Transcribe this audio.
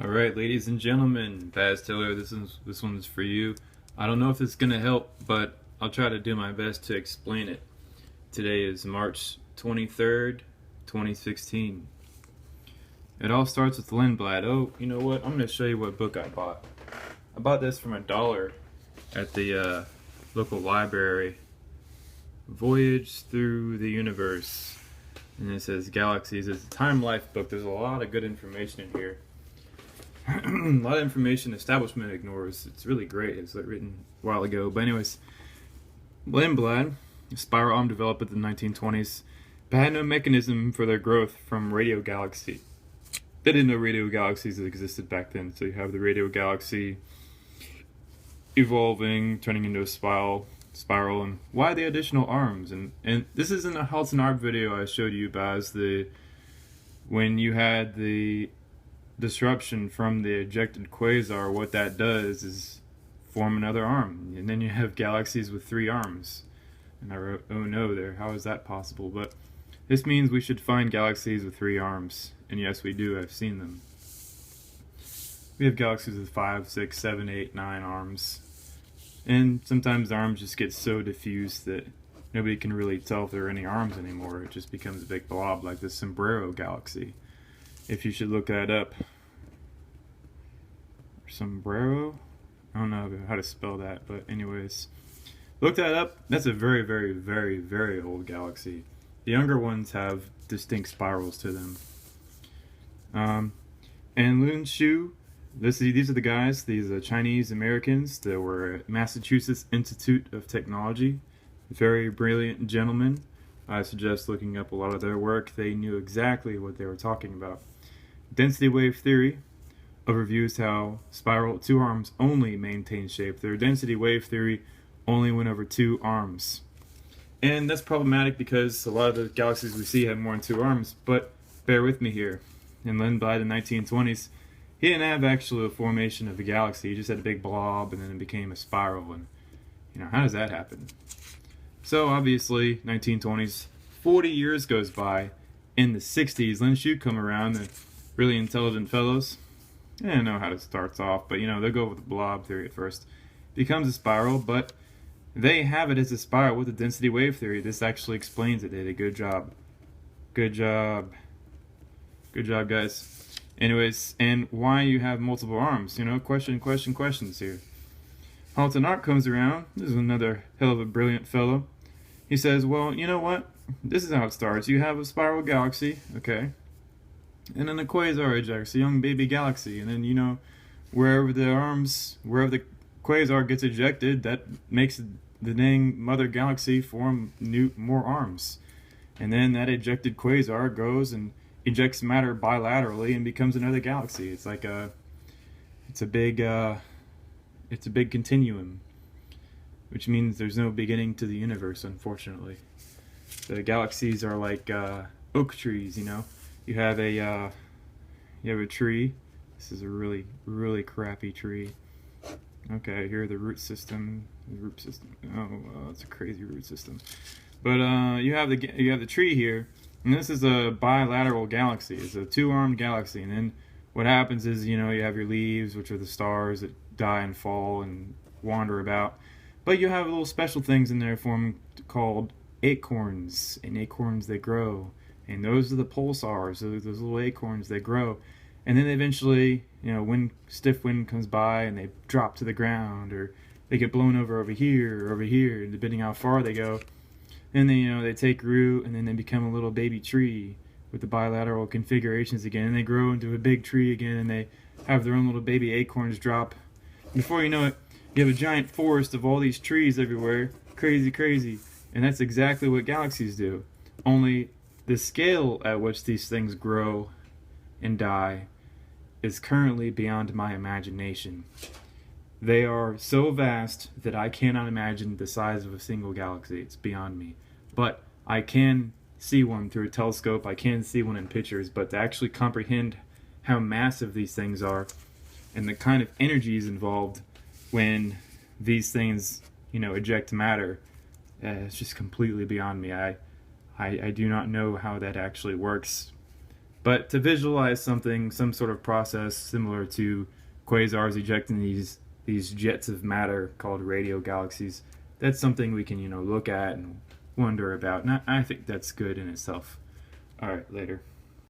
All right, ladies and gentlemen, Baz Taylor, this one's for you. I don't know if it's gonna help, but I'll try to do my best to explain it. Today is March 23rd, 2016. It all starts with Lindblad. Oh, you know what? I'm gonna show you what book I bought. I bought this for $1 at the local library. Voyage Through the Universe, and it says Galaxies. It's a Time Life book. There's a lot of good information in here. A lot of information establishment ignores. It's really great. It was written a while ago. But anyways, Lindblad, a spiral arm developed in the 1920s, but had no mechanism for their growth from radio galaxy. They didn't know radio galaxies existed back then. So you have the radio galaxy evolving, turning into a spiral, and why the additional arms? And this isn't a Halton Arp video I showed you, Baz. When you had the disruption from the ejected quasar, what that does is form another arm, and then you have galaxies with 3 arms. And I wrote, oh no, there, how is that possible? But this means we should find galaxies with 3 arms, and yes, we do. I've seen them. We have galaxies with 5, 6, 7, 8, 9 arms, and sometimes the arms just get so diffused that nobody can really tell if there are any arms anymore. It just becomes a big blob, like the Sombrero galaxy. If you should look that up. Sombrero? I don't know how to spell that, but anyways. Look that up. That's a very, very, very, very old galaxy. The younger ones have distinct spirals to them. And Lun Shu, these are the guys, these are Chinese Americans that were at Massachusetts Institute of Technology. Very brilliant gentlemen. I suggest looking up a lot of their work. They knew exactly what they were talking about. Density wave theory overviews how spiral 2 arms only maintain shape. Their density wave theory only went over 2 arms. And that's problematic because a lot of the galaxies we see have more than 2 arms, but bear with me here. In Lindblad in the 1920s, he didn't have actually a formation of a galaxy. He just had a big blob and then it became a spiral. And, how does that happen? So obviously, 1920s, 40 years goes by. In the 60s, Lin Shu come around, the really intelligent fellows. They don't know how it starts off, but they'll go with the blob theory at first. Becomes a spiral, but they have it as a spiral with the density wave theory. This actually explains it. They did a good job. Good job. Good job, guys. Anyways, and why you have multiple arms? Questions here. Halton Arp comes around. This is another hell of a brilliant fellow. He says, well, you know what? This is how it starts. You have a spiral galaxy, okay? And then a quasar ejects, a young baby galaxy. And then, wherever the quasar gets ejected, that makes the dang mother galaxy form more arms. And then that ejected quasar goes and ejects matter bilaterally and becomes another galaxy. It's like it's a big continuum, which means there's no beginning to the universe, unfortunately. The galaxies are like oak trees, You have a tree. This is a really, really crappy tree. Okay, here the root system. Oh, it's a crazy root system. But you have the tree here, and this is a bilateral galaxy. It's a 2-armed galaxy, and then what happens is you have your leaves, which are the stars that die and fall and wander about. But you have little special things in there called acorns, and acorns they grow. And those are the pulsars, those little acorns, they grow. And then eventually, stiff wind comes by and they drop to the ground, or they get blown over here, depending how far they go. And then, they take root and then they become a little baby tree with the bilateral configurations again. And they grow into a big tree again and they have their own little baby acorns drop. Before you know it, you have a giant forest of all these trees everywhere. Crazy, crazy. And that's exactly what galaxies do. Only the scale at which these things grow and die is currently beyond my imagination. They are so vast that I cannot imagine the size of a single galaxy. It's beyond me. But I can see one through a telescope. I can see one in pictures. But to actually comprehend how massive these things are and the kind of energies involved when these things, eject matter, it's just completely beyond me. I do not know how that actually works. But to visualize something, some sort of process similar to quasars ejecting these jets of matter called radio galaxies, that's something we can look at and wonder about. And I think that's good in itself. All right, later.